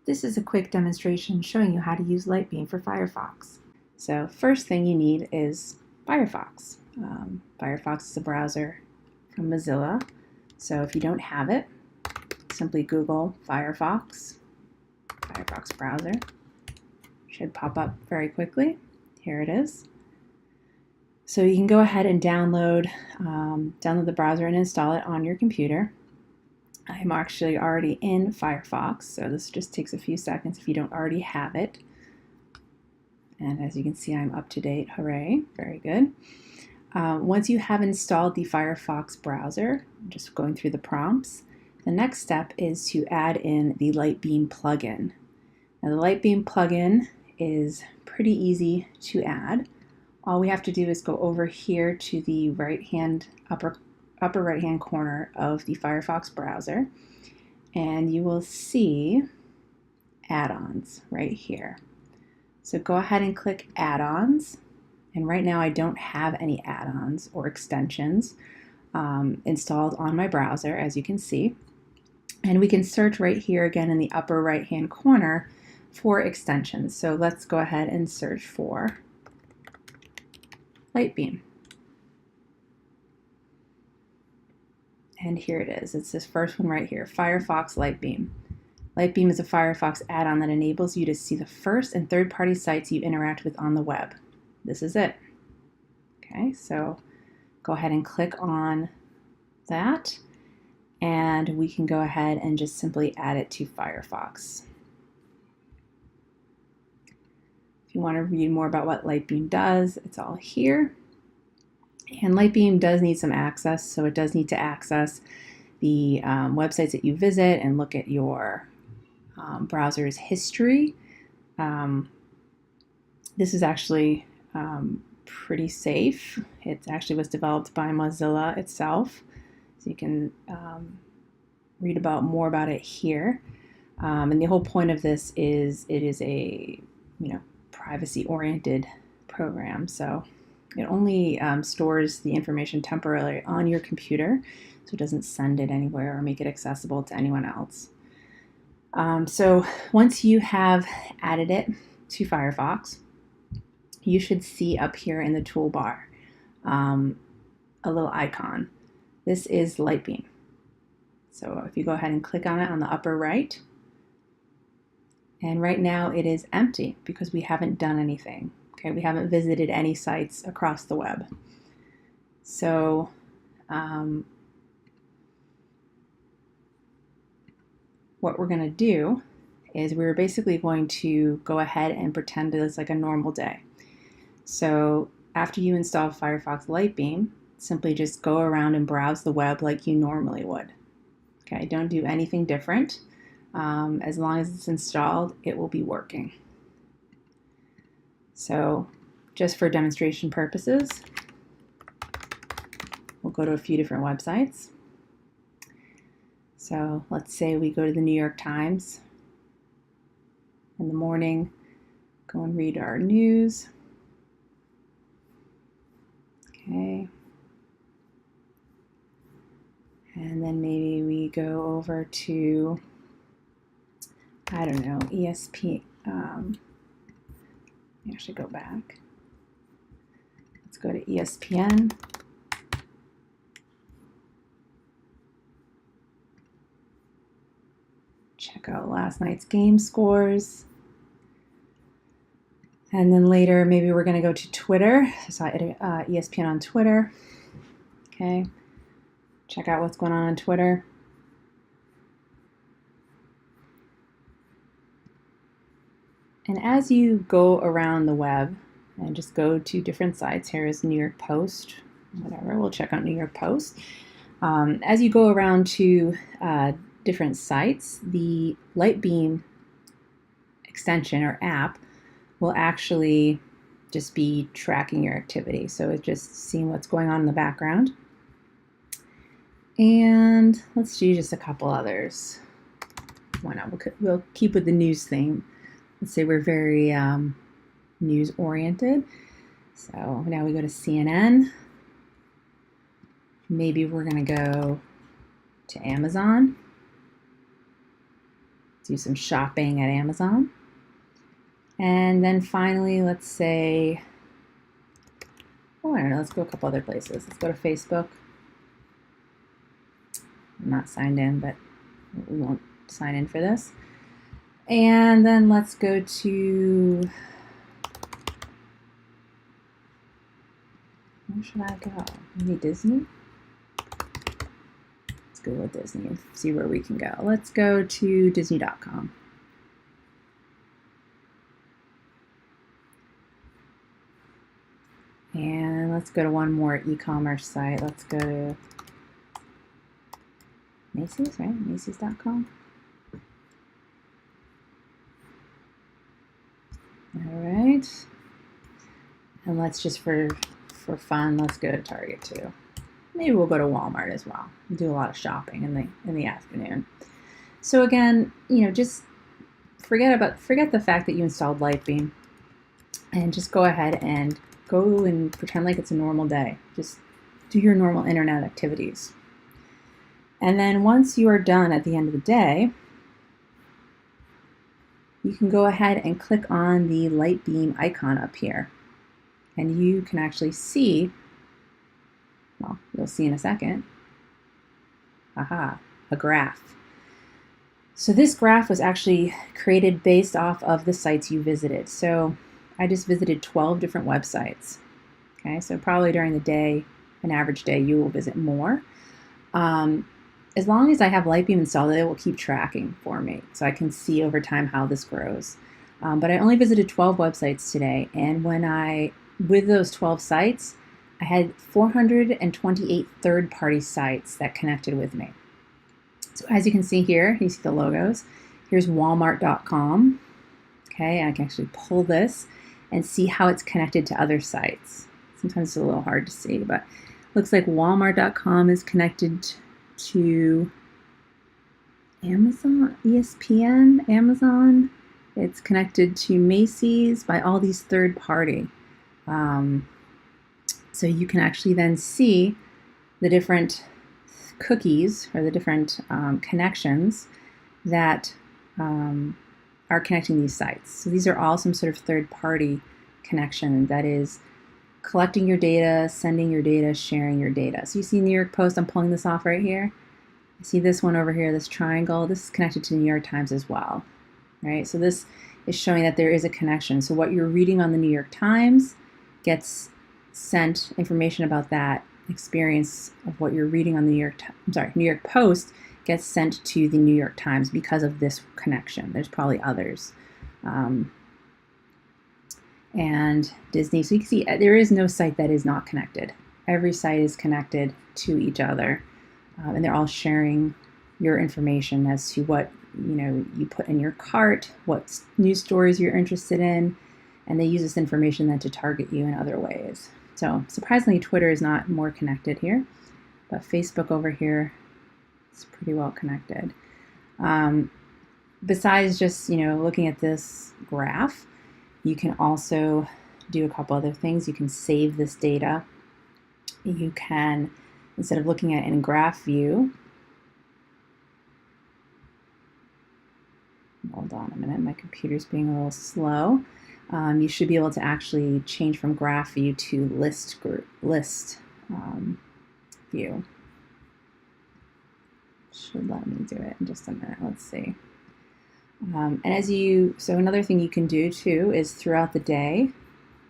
This is a quick demonstration showing you how to use Lightbeam for Firefox. So first thing you need is Firefox. Firefox is a browser from Mozilla. So if you don't have it, simply Google Firefox browser. Should pop up very quickly. Here it is. So you can go ahead and download the browser and install it on your computer. I'm actually already in Firefox, so this just takes a few seconds if you don't already have it. And as you can see, I'm up to date. Hooray, very good. Once you have installed the Firefox browser, just going through the prompts, the next step is to add in the Lightbeam plugin. Now the Lightbeam plugin is pretty easy to add. All we have to do is go over here to the upper right hand corner of the Firefox browser, and you will see add-ons right here. So go ahead and click add-ons, and right now I don't have any add-ons or extensions installed on my browser, as you can see. And we can search right here again in the upper right hand corner for extensions. So let's go ahead and search for Lightbeam. And here it is. It's this first one right here, Firefox Lightbeam. Lightbeam is a Firefox add-on that enables you to see the first and third-party sites you interact with on the web. This is it. Okay, so go ahead and click on that, and we can go ahead and just simply add it to Firefox. If you want to read more about what Lightbeam does, it's all here. And Lightbeam does need some access, so it does need to access the websites that you visit and look at your browser's history. This is actually pretty safe. It actually was developed by Mozilla itself, so you can read more about it here. And the whole point of this is it is a privacy-oriented program, so it only stores the information temporarily on your computer, so it doesn't send it anywhere or make it accessible to anyone else. So once you have added it to Firefox, you should see up here in the toolbar a little icon. This is Lightbeam. So if you go ahead and click on it on the upper right, and right now it is empty because we haven't done anything. Okay, we haven't visited any sites across the web. So what we're going to do is we're basically going to go ahead and pretend it's like a normal day. So after you install Firefox Lightbeam, simply just go around and browse the web like you normally would. Okay, don't do anything different. As long as it's installed, it will be working. So just for demonstration purposes, we'll go to a few different websites. So let's say we go to the New York Times in the morning, go and read our news. Okay. And then maybe we go over to, I don't know, ESP. I should go back. Let's go to ESPN. Check out last night's game scores. And then later, maybe we're going to go to Twitter. So ESPN on Twitter. Okay. Check out what's going on Twitter. And as you go around the web and just go to different sites, here is New York Post, whatever, we'll check out New York Post. As you go around to different sites, the Lightbeam extension or app will actually just be tracking your activity. So it's just seeing what's going on in the background. And let's do just a couple others. Why not? We'll keep with the news theme. Let's say we're very news oriented. So now we go to CNN. Maybe we're going to go to Amazon. do some shopping at Amazon. And then finally, let's say, oh, I don't know, let's go a couple other places. Let's go to Facebook. I'm not signed in, but we won't sign in for this. And then let's go to, where should I go? Maybe Disney? Let's go with Disney and see where we can go. Let's go to Disney.com. And let's go to one more e-commerce site. Let's go to Macy's, right? Macy's.com. All right. And let's just for fun, let's go to Target too. Maybe we'll go to Walmart as well. We do a lot of shopping in the afternoon. So again, just forget the fact that you installed Lightbeam, and just go ahead and go and pretend like it's a normal day. Just do your normal internet activities. And then once you are done at the end of the day, you can go ahead and click on the Lightbeam icon up here. And you can actually see, well, you'll see in a second, a graph. So this graph was actually created based off of the sites you visited. So I just visited 12 different websites. Okay, so probably during the day, an average day, you will visit more. As long as I have Lightbeam installed, it will keep tracking for me, so I can see over time how this grows. But I only visited 12 websites today, and with those 12 sites, I had 428 third-party sites that connected with me. So as you can see here, you see the logos. Here's Walmart.com. Okay, I can actually pull this and see how it's connected to other sites. Sometimes it's a little hard to see, but it looks like Walmart.com is connected to Amazon, ESPN, Amazon. It's connected to Macy's by all these third party. So you can actually then see the different cookies or the different connections that are connecting these sites. So these are all some sort of third-party connection that is collecting your data, sending your data, sharing your data. So you see New York Post, I'm pulling this off right here. I see this one over here, this triangle. This is connected to New York Times as well, right? So this is showing that there is a connection. So what you're reading on the New York Times gets sent information about that experience of what you're reading on the New York Post gets sent to the New York Times because of this connection. There's probably others. And Disney, so you can see there is no site that is not connected. Every site is connected to each other, and they're all sharing your information as to what you put in your cart, what news stories you're interested in, and they use this information then to target you in other ways. So surprisingly, Twitter is not more connected here, but Facebook over here is pretty well connected. Besides just looking at this graph, you can also do a couple other things. You can save this data. You can, instead of looking at it in graph view, hold on a minute, my computer's being a little slow. You should be able to actually change from graph view to list view. Should let me do it in just a minute. Let's see. And so another thing you can do too is throughout the day,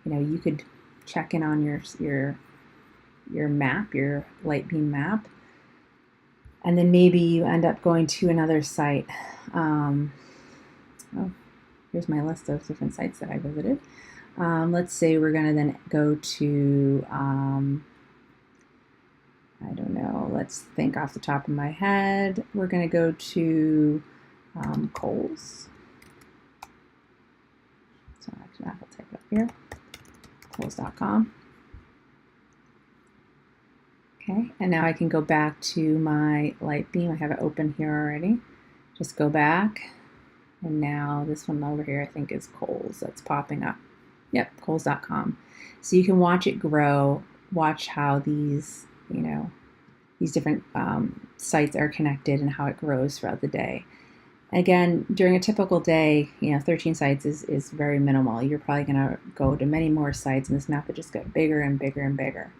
you could check in on your map, your Lightbeam map, and then maybe you end up going to another site. Here's my list of different sites that I visited. Let's say we're going to then go to, I don't know, let's think off the top of my head. We're going to go to Kohl's. So actually, I'll type it up here, Kohl's.com. Okay, and now I can go back to my Lightbeam. I have it open here already. Just go back, and now this one over here I think is Kohl's that's popping up. Yep, Kohl's.com. So you can watch it grow, watch how these, these different sites are connected and how it grows throughout the day. Again, during a typical day, 13 sites is very minimal. You're probably going to go to many more sites, and this map would just get bigger and bigger and bigger.